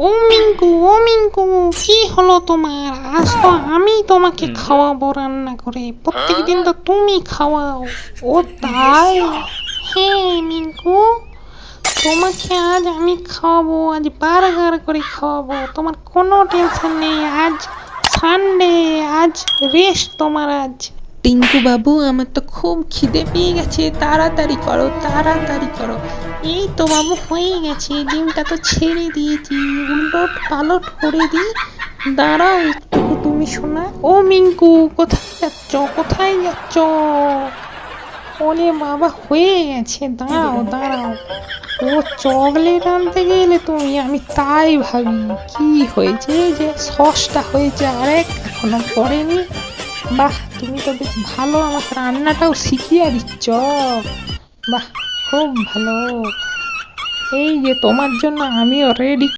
ও মিঙ্কু, কি হলো তোমার? আজ তো আমি তোমাকে খাওয়াবো রান্না করে। প্রত্যেকদিন তো তুমি খাওয়াও। ও তাই? হ্যাঁ মিঙ্কু, তোমাকে আজ আমি খাওয়াবো। আজ বার্গার করে খাওয়াবো। তোমার কোনো টেনশন নেই। আজ সানডে, আজ রেস্ট তোমার আজ। টিঙ্কু বাবু, আমার তো খুব খিদে পেয়ে গেছে, তাড়াতাড়ি করো, তাড়াতাড়ি করো। এই তো বাবু হয়ে গেছে, ডিমটা তো ছেড়ে দিয়েছি, উলট পালট করে দিই। দাঁড়াও একটু তুমি শোনা। ও মিঙ্কু, কোথায় যাচ্ছ? কোথায় যাচ্ছ? ওরে বাবা, হয়ে গেছে, দাঁড়াও দাঁড়াও। ও চকলেট আনতে গেলে তুমি? আমি তাই ভাবি কি হয়েছে, যে সসটা হয়েছে আরেক এখনো পড়েনি। বাহ, তুমি তো বেশ ভালো আমাকে রান্নাটাও শিখিয়ে দিচ্ছ। বাহ, খুব ভালো। এই যে তোমার জন্য আমিও রেডি